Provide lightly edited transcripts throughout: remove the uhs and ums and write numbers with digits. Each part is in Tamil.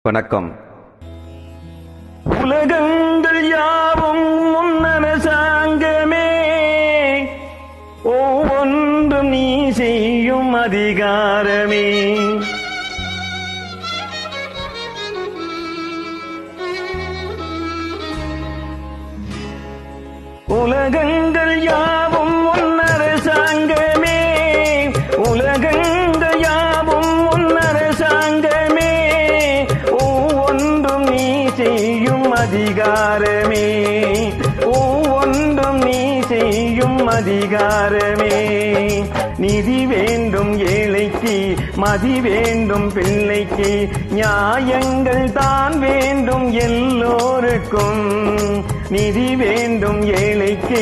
வணக்கம். உலகங்கள் யாவும் முன்னரசாங்கமே, ஒவ்வொன்றும் நீ செய்யும் அதிகாரமே. உலகங்கள் யாவும் முன்னரசாங்கமே, உலகங்கள் யாவும் முன்னரசாங்கமே, ஒவ்வொன்றும் நீ செய்யும் அதிகாரமே, ஒவ்வொன்றும் நீ செய்யும் அதிகாரமே. நிதி வேண்டும் ஏழைக்கு, மதி வேண்டும் பிள்ளைக்கு, நியாயங்கள் தான் வேண்டும் எல்லோருக்கும். நிதி வேண்டும் ஏழைக்கு,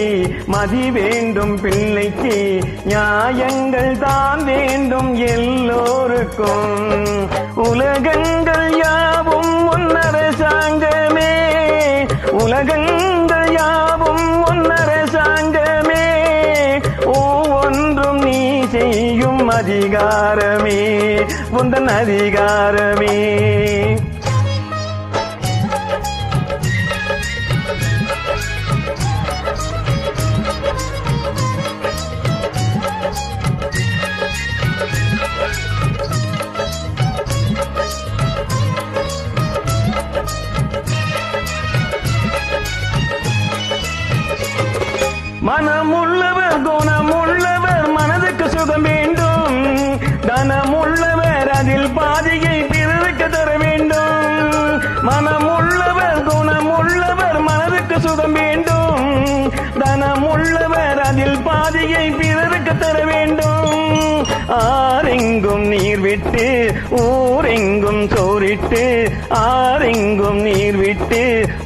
மதி வேண்டும் பிள்ளைக்கு, நியாயங்கள் தான் வேண்டும் எல்லோருக்கும். உலகங்கள் யாவும் முன்னரசாங்கமே, உலகங்கள் யாவும் முன்னரசாங்கமே, ஒவ்வொன்றும் நீ செய்யும் அதிகாரமே, உந்தன் அதிகாரமே. மனமுள்ளவர் குணமுள்ளவர் மனதுக்கு சுகம் வேண்டும், தனமுள்ளவர் அதில் பாதியை பிறருக்கு தர வேண்டும். மனமுள்ளவர் குணமுள்ளவர் மனதுக்கு சுகம் வேண்டும், தனமுள்ளவர் அதில் பாதியை பிறருக்கு தர வேண்டும். ஆரெங்கும் நீர் விட்டு ஊரெங்கும் சோறிட்டு, ஆரெங்கும் நீர் விட்டு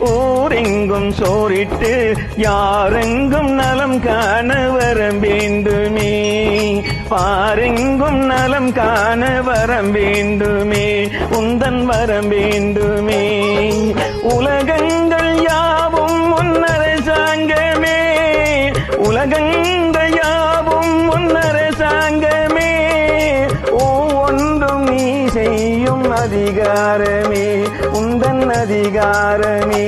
ஊரெங்கும் சோறிட்டு, யாரெங்கும் நலம் காண வரம் வேண்டுமே, பாரெங்கும் நலம் காண வரம் வேண்டுமே, உந்தன் வரம் வேண்டுமே. உலகங்கள் யாவும் முன்னரசாங்கமே, உலகங்கள் யாவும் முன்னரசாங்கமே, ஒவ்வொன்றும் நீ செய்யும் அதிகாரமே, உந்தன் அதிகாரமே.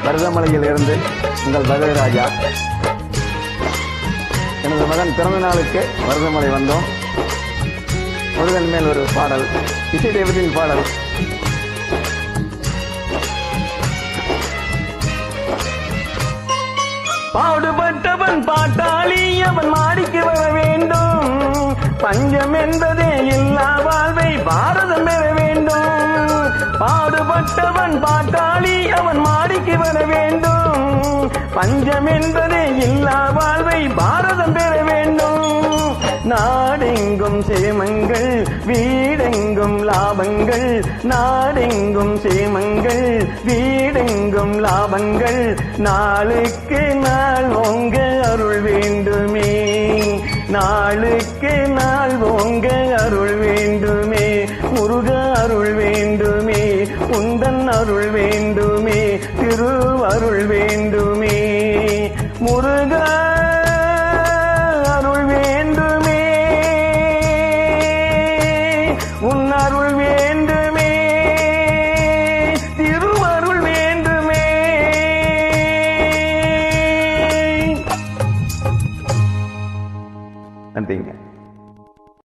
மருதமலையில் இருந்து உங்கள் பகவராஜா. எனது மகன் பிறந்த நாளுக்கு மருதமலை வந்தோம். முருகன் மேல் ஒரு பாடல், இசை தெய்வத்தின் பாடல். பாடுபட்டவன் பாட்டாளி அவன் மாடிக்கு வர வேண்டும், பஞ்சம் என்பதே இல்லா வாழ்வை பாரதம் பெற வேண்டும். பாடுபட்டவன் பாட்டாளி அவன் மாடிக்கு வர வேண்டும், பஞ்சம் என்பதே இல்லா வாழ்வை பாரதம் பெற வேண்டும். நாடெங்கும் சேமங்கள் வீடெங்கும் லாபங்கள், நாடெங்கும் சேமங்கள் வீடெங்கும் லாபங்கள், நாளுக்கு நாள் ஓங்க அருள் வேண்டுமே, நாளுக்கு நாள் ஓங்க அருள் வேண்டுமே, முருக அருள் வேண்டுமே, உந்தன் அருள் வேண்டுமே, திருவருள் வேண்டுமே. முருக அருள் வேண்டுமே, உன் அருள் வேண்டுமே, திருவருள் வேண்டுமே. நன்றிங்க.